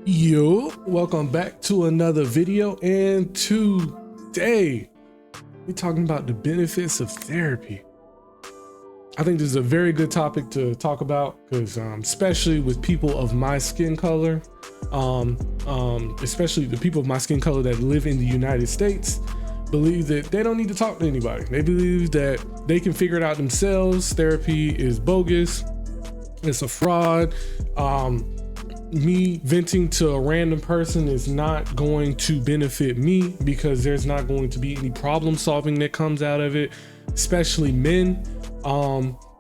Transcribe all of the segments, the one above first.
Yo, welcome back to another video, and today we're talking about the benefits of therapy. I think this is a very good topic to talk about because especially with people of my skin color, especially the people of my skin color that live in the United States, believe that they don't need to talk to anybody. They believe that they can figure it out themselves. Therapy is bogus. It's a fraud. Me venting to a random person is not going to benefit me because there's not going to be any problem solving that comes out of it, especially men,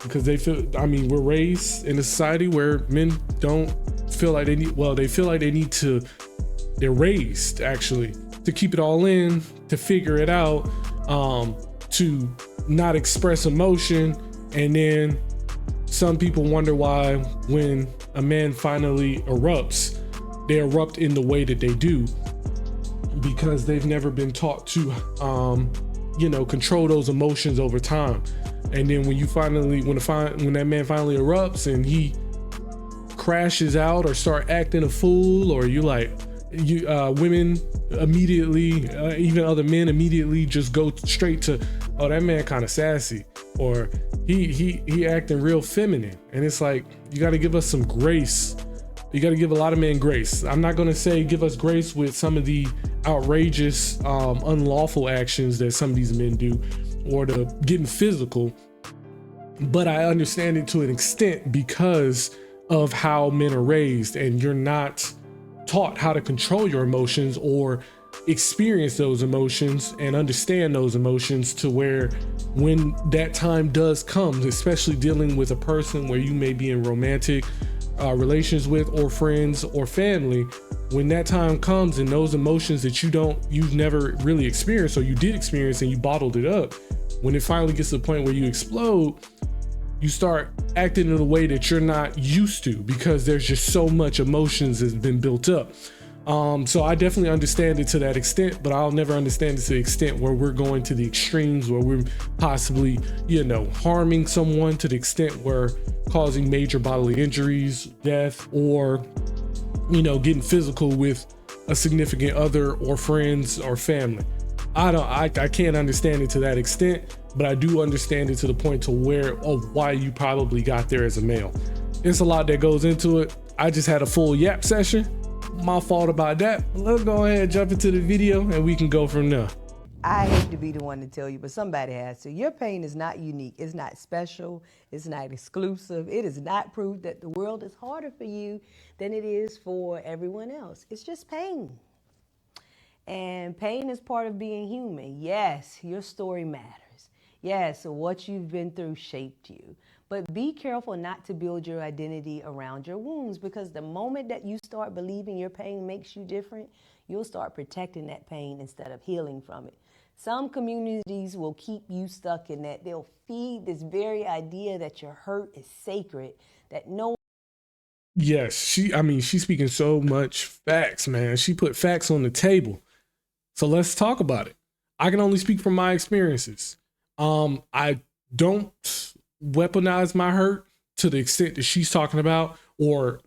because they feel, we're raised in a society where men don't feel like they need, they feel like they need to, they're raised actually to keep it all in, to figure it out, to not express emotion. And then some people wonder why when a man finally erupts, they erupt in the way that they do because they've never been taught to, control those emotions over time. And then when you finally, when that man finally erupts and he crashes out or start acting a fool, or women immediately, even other men immediately just go straight to, oh, that man kind of sassy, or he acting real feminine. And it's like, you got to give us some grace. You got to give a lot of men grace. I'm not going to say give us grace with some of the outrageous, unlawful actions that some of these men do, or the getting physical, but I understand it to an extent because of how men are raised, and you're not taught how to control your emotions or experience those emotions and understand those emotions, to where when that time does come, especially dealing with a person where you may be in romantic relations with, or friends or family, when that time comes and those emotions that you've never really experienced, or you did experience and you bottled it up, when it finally gets to the point where you explode, you start acting in a way that you're not used to because there's just so much emotions that's been built up. So I definitely understand it to that extent, but I'll never understand it to the extent where we're going to the extremes where we're possibly, harming someone to the extent where causing major bodily injuries, death, or, getting physical with a significant other or friends or family. I can't understand it to that extent, but I do understand it to the point to where, why you probably got there as a male. It's a lot that goes into it. I just had a full yap session. My fault about that. Let's go ahead and jump into the video and we can go from there. I hate to be the one to tell you, but somebody has to. Your pain is not unique. It's not special. It's not exclusive. It is not proof that the world is harder for you than it is for everyone else. It's just pain. And pain is part of being human. Yes, your story matters. Yes, what you've been through shaped you. But be careful not to build your identity around your wounds, because the moment that you start believing your pain makes you different, you'll start protecting that pain instead of healing from it. Some communities will keep you stuck in that. They'll feed this very idea that your hurt is sacred, that no. Yes, she's speaking so much facts, man. She put facts on the table. So let's talk about it. I can only speak from my experiences. I don't weaponize my hurt to the extent that she's talking about, or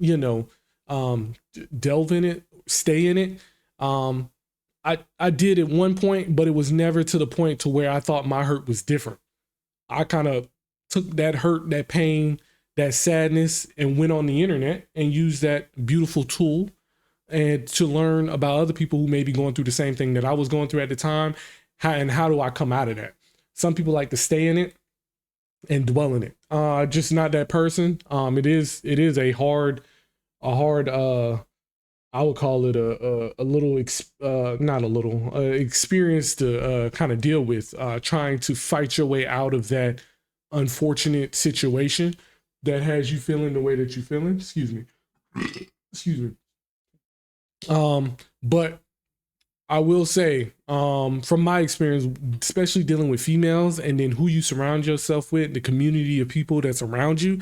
delve in it, stay in it. I did at one point, but it was never to the point to where I thought my hurt was different. I kind of took that hurt, that pain, that sadness, and went on the internet and used that beautiful tool and to learn about other people who may be going through the same thing that I was going through at the time. How do I come out of that? Some people like to stay in it and dwell in it. Just not that person. It is a hard, I would call it experience to kind of deal with, trying to fight your way out of that unfortunate situation that has you feeling the way that you're feeling. Excuse me. But I will say, from my experience, especially dealing with females and then who you surround yourself with, the community of people that's around you,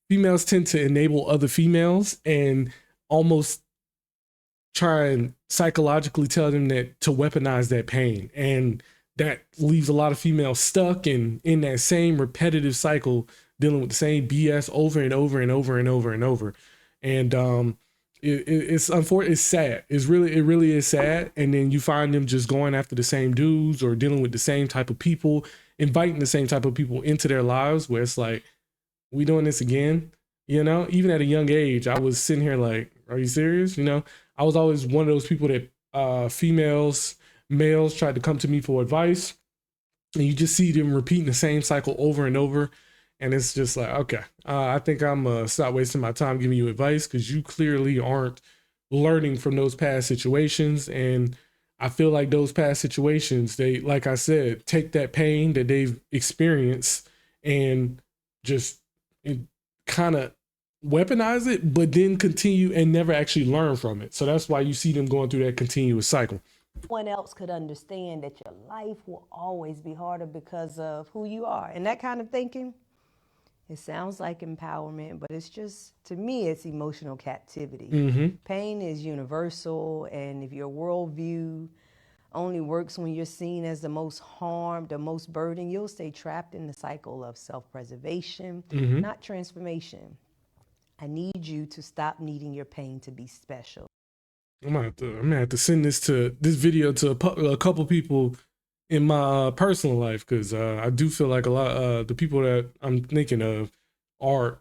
females tend to enable other females and almost try and psychologically tell them that to weaponize that pain. And that leaves a lot of females stuck in that same repetitive cycle, dealing with the same BS over and over and over and over and over. And it's unfortunate. It's sad. It really is sad. And then you find them just going after the same dudes or dealing with the same type of people, inviting the same type of people into their lives, where it's like, we doing this again. You know, even at a young age, I was sitting here like, are you serious? You know, I was always one of those people that males tried to come to me for advice, and you just see them repeating the same cycle over and over. And it's just like, okay, I think I'm stop wasting my time giving you advice, because you clearly aren't learning from those past situations. And I feel like those past situations, they, like I said, take that pain that they've experienced and just kind of weaponize it, but then continue and never actually learn from it. So that's why you see them going through that continuous cycle. No one else could understand that your life will always be harder because of who you are. And that kind of thinking, it sounds like empowerment, but it's just, to me, it's emotional captivity. Pain is universal, and if your worldview only works when you're seen as the most harmed, the most burdened, you'll stay trapped in the cycle of self-preservation, not transformation. I need you to stop needing your pain to be special. I'm gonna have to send this video to a couple people in my personal life, because I do feel like a lot the people that I'm thinking of are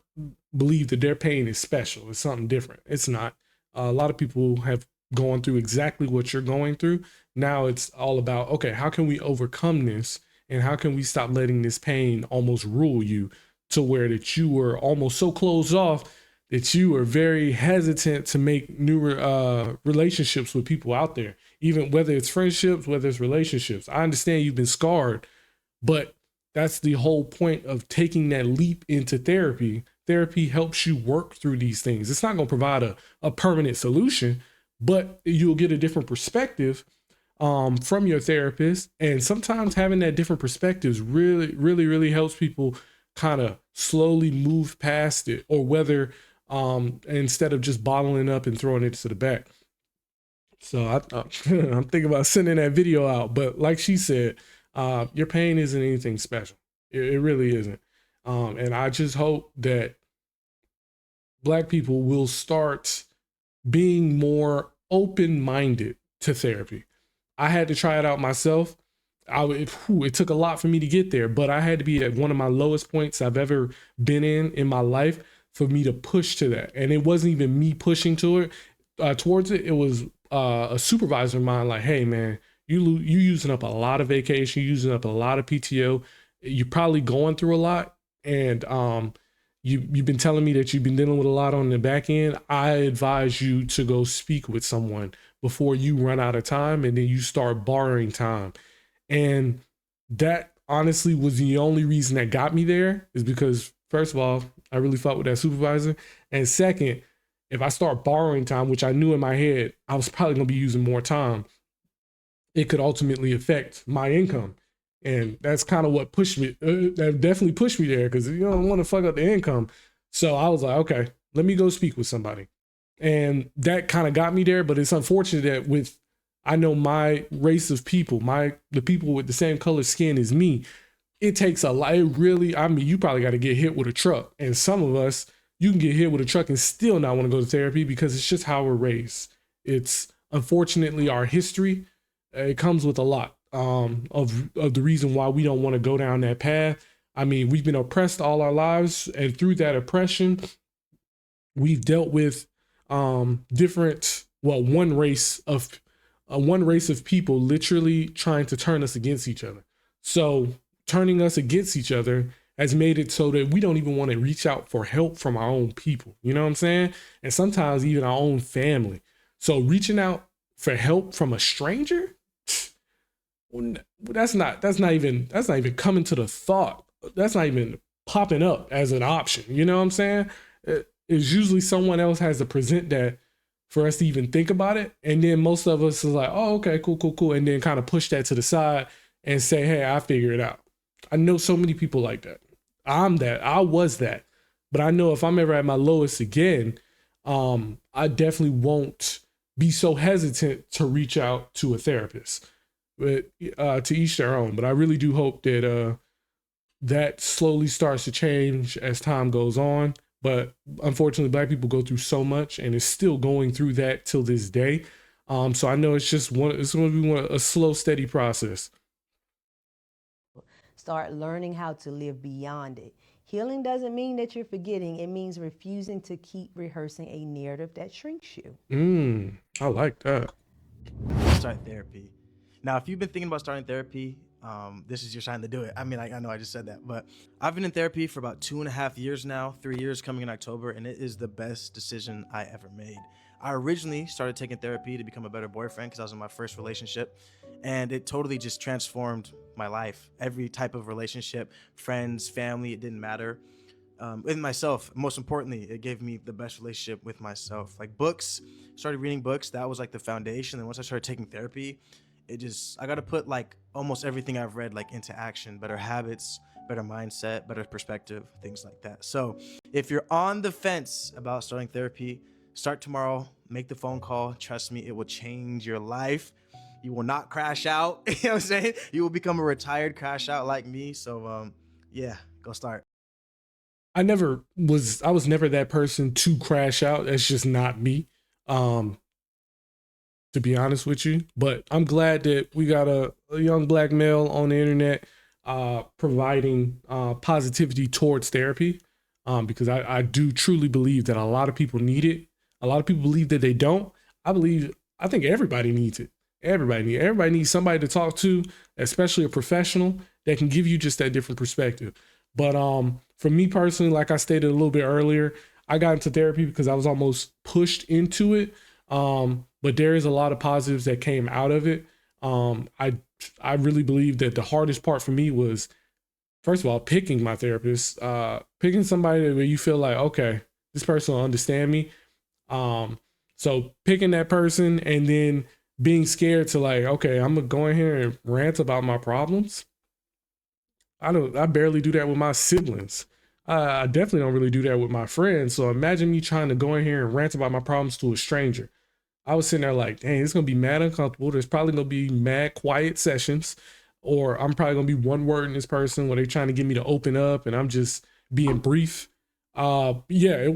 believe that their pain is special. It's something different. It's not. A lot of people have gone through exactly what you're going through. Now it's all about, okay, how can we overcome this, and how can we stop letting this pain almost rule you, to where that you were almost so closed off that you are very hesitant to make new relationships with people out there, even whether it's friendships, whether it's relationships. I understand you've been scarred, but that's the whole point of taking that leap into therapy. Therapy helps you work through these things. It's not going to provide a permanent solution, but you'll get a different perspective from your therapist. And sometimes having that different perspectives really helps people kind of slowly move past it, or whether instead of just bottling up and throwing it to the back. So I'm thinking about sending that video out, but like she said, your pain isn't anything special. It really isn't. And I just hope that Black people will start being more open-minded to therapy. I had to try it out myself. It took a lot for me to get there, but I had to be at one of my lowest points I've ever been in my life for me to push to that. And it wasn't even me pushing to it towards it. It was a supervisor of mine, like, hey man, you using up a lot of vacation, using up a lot of PTO. You're probably going through a lot, and you've been telling me that you've been dealing with a lot on the back end. I advise you to go speak with someone before you run out of time, and then you start borrowing time. And that honestly was the only reason that got me there, is because first of all, I really fought with that supervisor. And second, if I start borrowing time, which I knew in my head I was probably gonna be using more time, it could ultimately affect my income. And that's kind of what pushed me, that definitely pushed me there, because you don't want to fuck up the income. So I was like, okay, let me go speak with somebody. And that kind of got me there. But it's unfortunate that I know my race of people, the people with the same color skin as me, it takes a lot. It really, I mean, you probably got to get hit with a truck. And some of us, you can get hit with a truck and still not want to go to therapy, because it's just how we're raised. It's unfortunately our history. It comes with a lot of the reason why we don't want to go down that path. I mean, we've been oppressed all our lives, and through that oppression, we've dealt with one race of people literally trying to turn us against each other. So turning us against each other has made it so that we don't even want to reach out for help from our own people. You know what I'm saying? And sometimes even our own family. So reaching out for help from a stranger, that's not even coming to the thought. That's not even popping up as an option. You know what I'm saying? It's usually someone else has to present that for us to even think about it. And then most of us is like, oh, okay, cool. And then kind of push that to the side and say, hey, I figure it out. I know so many people like that. I was that. But I know if I'm ever at my lowest again, I definitely won't be so hesitant to reach out to a therapist. But to each their own. But I really do hope that that slowly starts to change as time goes on. But unfortunately, Black people go through so much and is still going through that till this day. So I know it's just it's going to be a slow, steady process. Start learning how to live beyond it. Healing doesn't mean that you're forgetting, it means refusing to keep rehearsing a narrative that shrinks you. I like that. Start therapy. Now, if you've been thinking about starting therapy, this is your sign to do it. I mean, I know I just said that, but I've been in therapy for about 2.5 years now, 3 years coming in October, and it is the best decision I ever made. I originally started taking therapy to become a better boyfriend because I was in my first relationship, and it totally just transformed my life. Every type of relationship, friends, family, it didn't matter. With myself, most importantly, it gave me the best relationship with myself. Like books, started reading books, that was like the foundation. And once I started taking therapy, I got to put like almost everything I've read like into action, better habits, better mindset, better perspective, things like that. So if you're on the fence about starting therapy, start tomorrow, make the phone call. Trust me, it will change your life. You will not crash out. You know what I'm saying? You will become a retired crash out like me. So yeah, go start. I was never that person to crash out. That's just not me. Um, to be honest with you, but I'm glad that we got a young Black male on the internet providing positivity towards therapy, because I do truly believe that a lot of people need it. A lot of people believe that they don't. I think everybody needs it. Everybody needs somebody to talk to, especially a professional that can give you just that different perspective. But for me personally, like I stated a little bit earlier, I got into therapy because I was almost pushed into it. But there is a lot of positives that came out of it. I really believe that the hardest part for me was, first of all, picking my therapist, picking somebody where you feel like, okay, this person will understand me. So picking that person and then being scared to like, okay, I'm gonna go in here and rant about my problems. I barely do that with my siblings. I definitely don't really do that with my friends. So imagine me trying to go in here and rant about my problems to a stranger. I was sitting there like, dang, it's gonna be mad uncomfortable. There's probably gonna be mad quiet sessions, or I'm probably gonna be one word in this person where they're trying to get me to open up, and I'm just being brief. Yeah,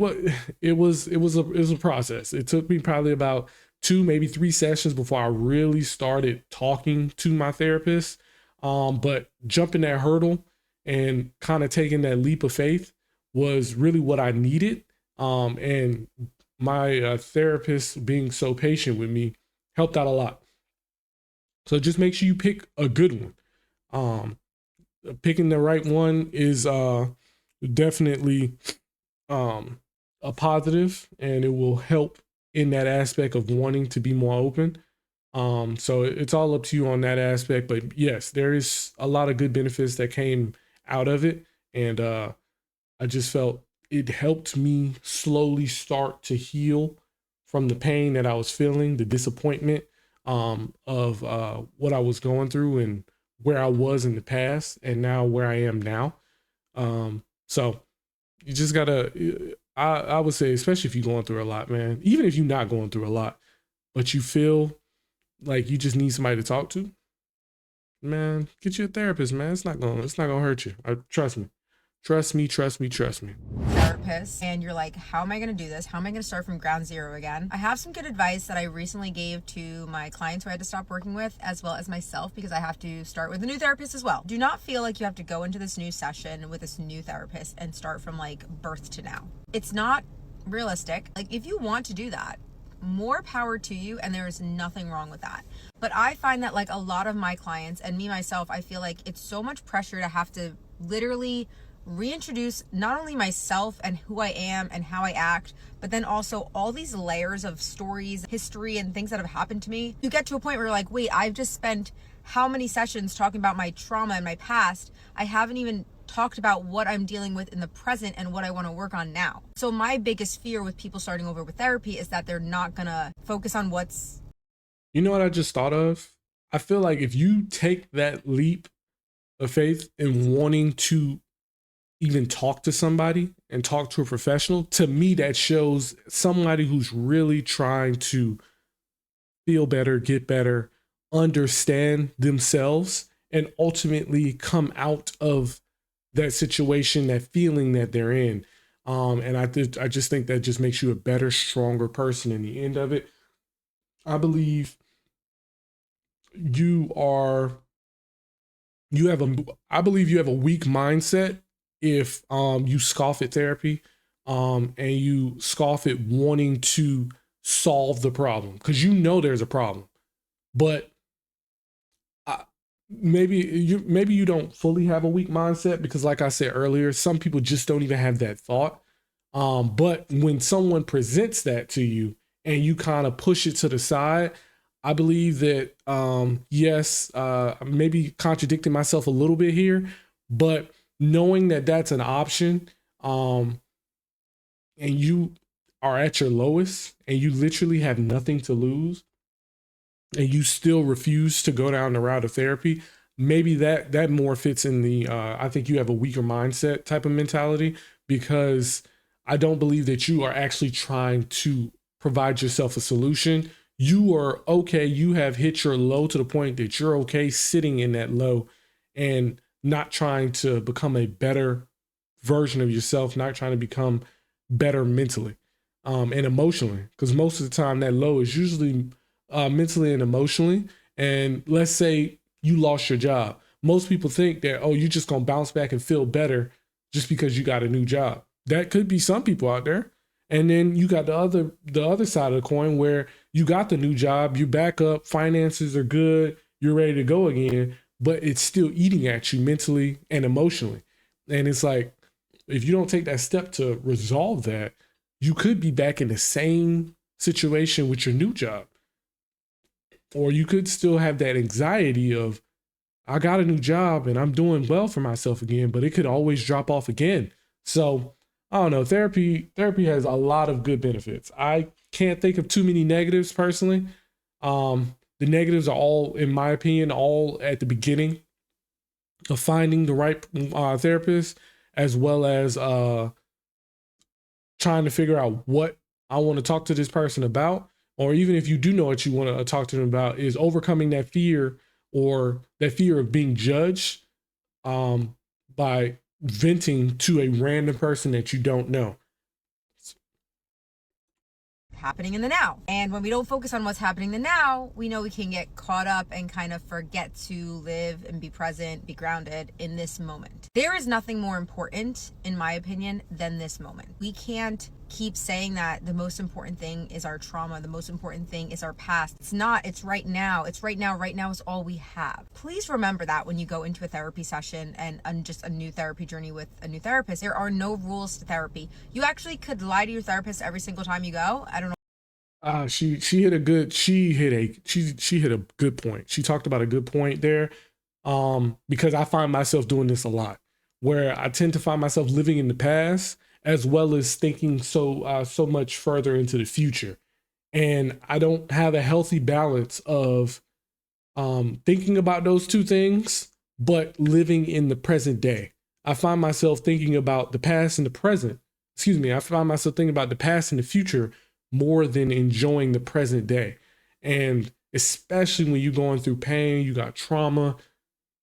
it was a process. It took me probably about 2, maybe 3 sessions before I really started talking to my therapist. But jumping that hurdle and kind of taking that leap of faith was really what I needed. And my therapist being so patient with me helped out a lot. So just make sure you pick a good one. Um, Picking the right one is definitely a positive, and it will help in that aspect of wanting to be more open. So it's all up to you on that aspect. But yes, there is a lot of good benefits that came out of it. And I just felt it helped me slowly start to heal from the pain that I was feeling, the disappointment of what I was going through and where I was in the past and now where I am now. So you just gotta, I would say, especially if you're going through a lot, man, even if you're not going through a lot, but you feel like you just need somebody to talk to, man, get you a therapist, man. It's not gonna hurt you. Trust me. Trust me, trust me, trust me. Therapist, and you're like, how am I going to do this? How am I going to start from ground zero again? I have some good advice that I recently gave to my clients who I had to stop working with, as well as myself, because I have to start with a new therapist as well. Do not feel like you have to go into this new session with this new therapist and start from like birth to now. It's not realistic. Like, if you want to do that, more power to you, and there is nothing wrong with that. But I find that like a lot of my clients and me myself, I feel like it's so much pressure to have to literally reintroduce not only myself and who I am and how I act, but then also all these layers of stories, history, and things that have happened to me. You get to a point where you're like, wait, I've just spent how many sessions talking about my trauma and my past? I haven't even talked about what I'm dealing with in the present and what I want to work on now. So my biggest fear with people starting over with therapy is that they're not gonna focus on what's... You know what I just thought of? I feel like if you take that leap of faith in wanting to even talk to somebody and talk to a professional, to me, that shows somebody who's really trying to feel better, get better, understand themselves, and ultimately come out of that situation, that feeling that they're in. And I just think that just makes you a better, stronger person in the end of it. I believe you are you have a I believe you have a weak mindset if you scoff at therapy and you scoff at wanting to solve the problem because you know there's a problem, but I, maybe you don't fully have a weak mindset because like I said earlier, some people just don't even have that thought. But when someone presents that to you and you kind of push it to the side, I believe that yes, maybe contradicting myself a little bit here, but knowing that that's an option, and you are at your lowest and you literally have nothing to lose, and you still refuse to go down the route of therapy, maybe that more fits in the I think you have a weaker mindset type of mentality because I don't believe that you are actually trying to provide yourself a solution. You are okay, you have hit your low to the point that you're okay sitting in that low and not trying to become a better version of yourself, not trying to become better mentally and emotionally. Because most of the time, that low is usually mentally and emotionally. And let's say you lost your job. Most people think that, oh, you're just going to bounce back and feel better just because you got a new job. That could be some people out there. And then you got the other side of the coin where you got the new job, you back up, finances are good, you're ready to go again, but it's still eating at you mentally and emotionally. And it's like, if you don't take that step to resolve that, you could be back in the same situation with your new job. Or you could still have that anxiety of, I got a new job and I'm doing well for myself again, but it could always drop off again. So I don't know. Therapy has a lot of good benefits. I can't think of too many negatives personally. The negatives are all, in my opinion, all at the beginning of finding the right therapist, as well as trying to figure out what I want to talk to this person about, or even if you do know what you want to talk to them about, is overcoming that fear or that fear of being judged by venting to a random person that you don't know. Happening in the now. And when we don't focus on what's happening in the now, we know we can get caught up and kind of forget to live and be present, be grounded in this moment. There is nothing more important, in my opinion, than this moment. We can't keep saying that the most important thing is our trauma, the most important thing is our past. It's not, it's right now. It's right now. Right now is all we have. Please remember that when you go into a therapy session and just a new therapy journey with a new therapist. There are no rules to therapy. You actually could lie to your therapist every single time you go. I don't know. She hit a good she hit a good point. She talked about a good point there. Because I find myself doing this a lot, where I tend to find myself living in the past as well as thinking so much further into the future, and I don't have a healthy balance of thinking about those two things, but living in the present day. I find myself thinking about the past and the present. Excuse me. I find myself thinking about the past and the future more than enjoying the present day. And especially when you're going through pain, you got trauma,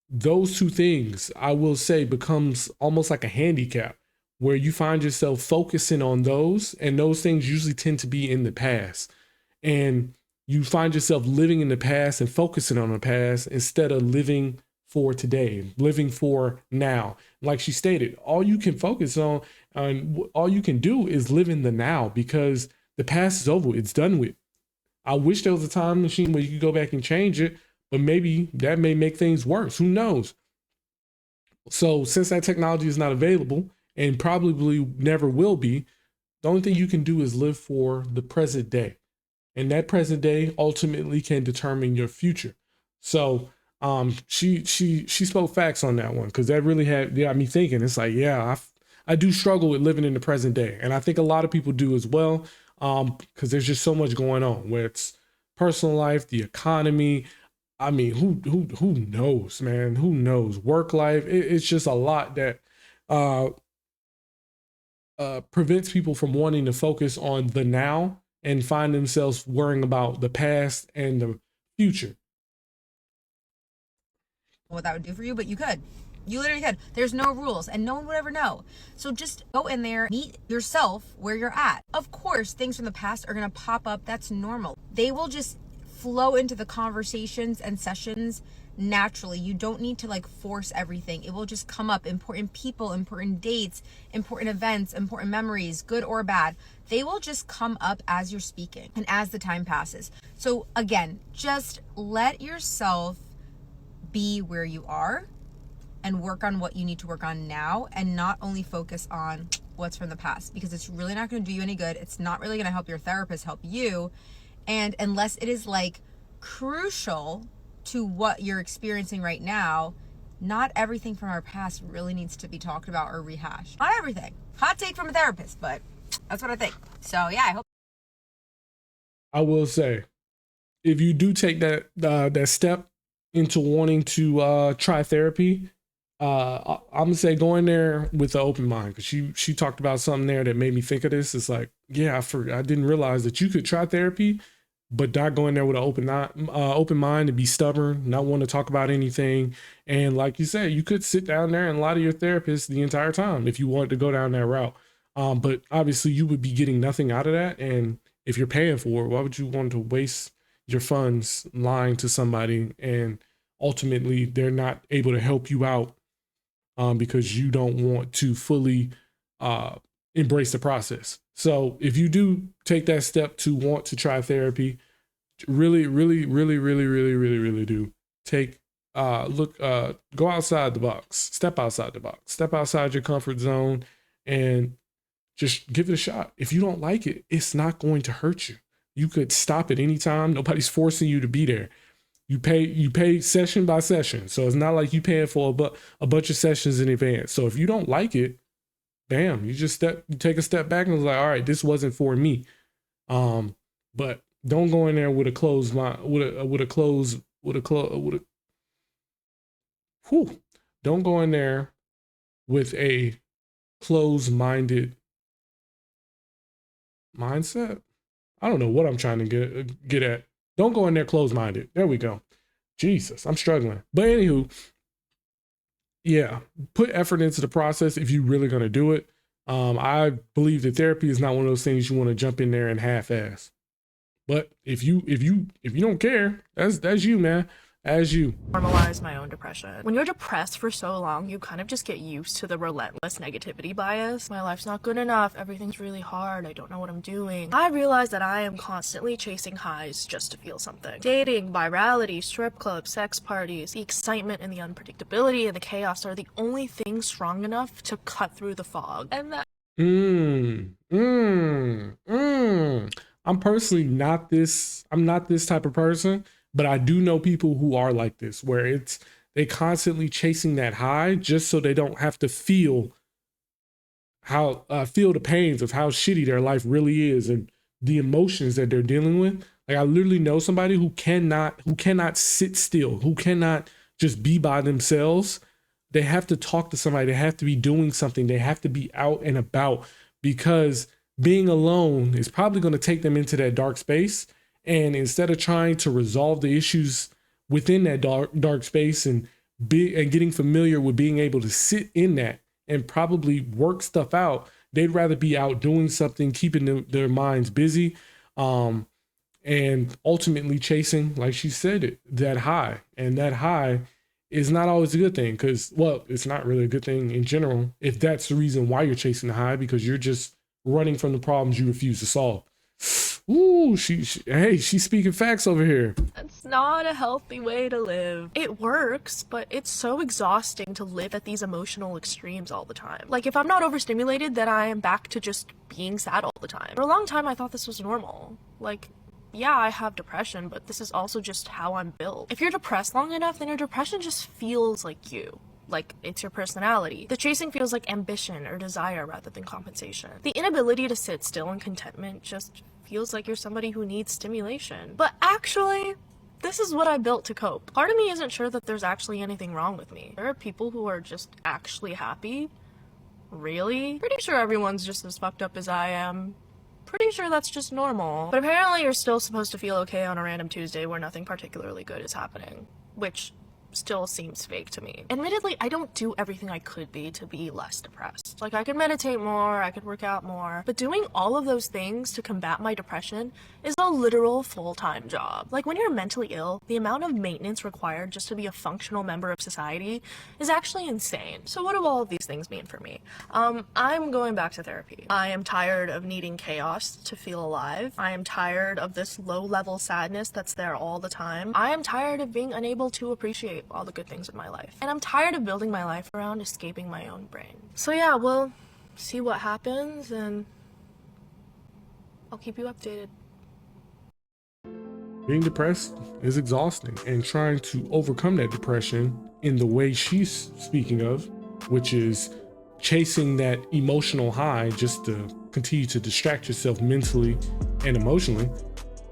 those two things, I will say, becomes almost like a handicap where you find yourself focusing on those, and those things usually tend to be in the past. And you find yourself living in the past and focusing on the past instead of living for today, living for now. Like she stated, all you can focus on and all you can do is live in the now, because the past is over. It's done with. I wish there was a time machine where you could go back and change it, but maybe that may make things worse. Who knows? So since that technology is not available and probably never will be, the only thing you can do is live for the present day. And that present day ultimately can determine your future. So she spoke facts on that one, because that really got me thinking. It's like, yeah, I do struggle with living in the present day. And I think a lot of people do as well, because there's just so much going on, where it's personal life, the economy. I mean, who knows, man? Who knows? Work life. It's just a lot that prevents people from wanting to focus on the now and find themselves worrying about the past and the future. What that would do for you, but you could. You literally could. There's no rules and no one would ever know. So just go in there, meet yourself where you're at. Of course, things from the past are going to pop up. That's normal. They will just flow into the conversations and sessions naturally. You don't need to like force everything. It will just come up. Important people, important dates, important events, important memories, good or bad. They will just come up as you're speaking and as the time passes. So again, just let yourself be where you are and work on what you need to work on now, and not only focus on what's from the past, because it's really not going to do you any good. It's not really going to help your therapist help you. And unless it is like crucial to what you're experiencing right now, not everything from our past really needs to be talked about or rehashed. Not everything. Hot take from a therapist, but that's what I think. So yeah, I hope. I will say, if you do take that step into wanting to try therapy, I'm gonna say go in there with an open mind, because she talked about something there that made me think of this. It's like, yeah, I didn't realize that you could try therapy, but not go in there with an open mind and be stubborn, not want to talk about anything. And like you said, you could sit down there and lie to your therapist the entire time if you wanted to go down that route. But obviously you would be getting nothing out of that. And if you're paying for it, why would you want to waste your funds lying to somebody and ultimately they're not able to help you out because you don't want to fully embrace the process? So if you do take that step to want to try therapy, really do take go outside the box, step outside the box, step outside your comfort zone, and just give it a shot. If you don't like it, it's not going to hurt you. You could stop at any time. Nobody's forcing you to be there. You pay session by session. So it's not like you paying for a bunch of sessions in advance. So if you don't like it, bam, you take a step back and was like, all right, this wasn't for me. But don't go in there with a closed mind, don't go in there with a closed-minded mindset. I don't know what I'm trying to get at. Don't go in there closed-minded. There we go. Jesus, I'm struggling. But anywho, yeah, put effort into the process if you're really going to do it. I believe that therapy is not one of those things you want to jump in there and half-ass. But if you don't care, that's you, man. As you normalize my own depression. When you're depressed for so long, you kind of just get used to the relentless negativity bias. My life's not good enough. Everything's really hard. I don't know what I'm doing. I realize that I am constantly chasing highs just to feel something. Dating, virality, strip clubs, sex parties, the excitement and the unpredictability and the chaos are the only things strong enough to cut through the fog. And that I'm personally not this type of person. But I do know people who are like this, where they constantly chasing that high just so they don't have to feel the pains of how shitty their life really is and the emotions that they're dealing with. Like, I literally know somebody who cannot sit still, who cannot just be by themselves. They have to talk to somebody. They have to be doing something. They have to be out and about, because being alone is probably going to take them into that dark space. And instead of trying to resolve the issues within that dark space and getting familiar with being able to sit in that and probably work stuff out, they'd rather be out doing something, keeping their minds busy, and ultimately chasing, like she said, that high. And that high is not always a good thing, because, well, it's not really a good thing in general if that's the reason why you're chasing the high, because you're just running from the problems you refuse to solve. Ooh, she's speaking facts over here. That's not a healthy way to live. It works, but it's so exhausting to live at these emotional extremes all the time. Like, if I'm not overstimulated, then I am back to just being sad all the time. For a long time, I thought this was normal. Like, yeah, I have depression, but this is also just how I'm built. If you're depressed long enough, then your depression just feels like you. Like, it's your personality. The chasing feels like ambition or desire rather than compensation. The inability to sit still in contentment just feels like you're somebody who needs stimulation. But actually, this is what I built to cope. Part of me isn't sure that there's actually anything wrong with me. There are people who are just actually happy. Really? Pretty sure everyone's just as fucked up as I am. Pretty sure that's just normal. But apparently you're still supposed to feel okay on a random Tuesday where nothing particularly good is happening. Which still seems fake to me. Admittedly, I don't do everything I could be to be less depressed. Like, I could meditate more, I could work out more, but doing all of those things to combat my depression is a literal full-time job. Like, when you're mentally ill, the amount of maintenance required just to be a functional member of society is actually insane. So what do all of these things mean for me? I'm going back to therapy. I am tired of needing chaos to feel alive. I am tired of this low-level sadness that's there all the time. I am tired of being unable to appreciate all the good things in my life. And I'm tired of building my life around escaping my own brain. So yeah, we'll see what happens, and I'll keep you updated. Being depressed is exhausting, and trying to overcome that depression in the way she's speaking of, which is chasing that emotional high just to continue to distract yourself mentally and emotionally,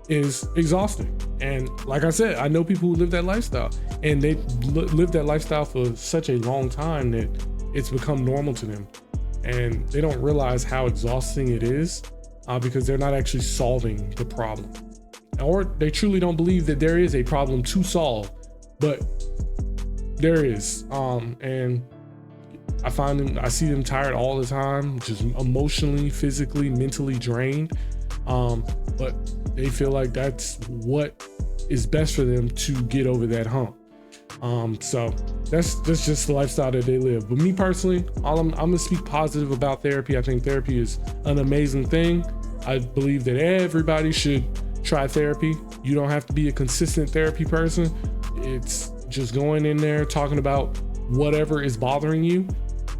is exhausting. And like I said, I know people who live that lifestyle, and they've lived that lifestyle for such a long time that it's become normal to them, and they don't realize how exhausting it is because they're not actually solving the problem, or they truly don't believe that there is a problem to solve, but there is. And I see them tired all the time, just emotionally, physically, mentally drained. But they feel like that's what is best for them to get over that hump. So that's just the lifestyle that they live. But me personally, I'm gonna speak positive about therapy. I think therapy is an amazing thing. I believe that everybody should try therapy. You don't have to be a consistent therapy person. It's just going in there, talking about whatever is bothering you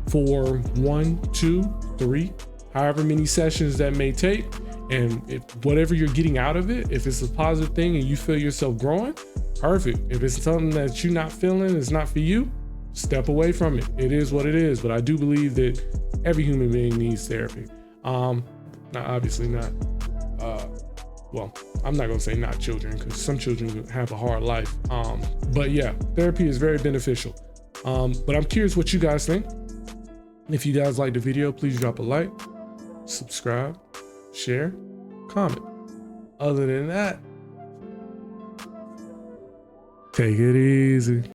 for 1, 2, 3, however many sessions that may take. And if whatever you're getting out of it, if it's a positive thing and you feel yourself growing, perfect. If it's something that you're not feeling, it's not for you, step away from it. It is what it is. But I do believe that every human being needs therapy. Obviously not. Well, I'm not gonna say not children, because some children have a hard life. But yeah, therapy is very beneficial. But I'm curious what you guys think. If you guys like the video, please drop a like, subscribe, share, comment. Other than that, take it easy.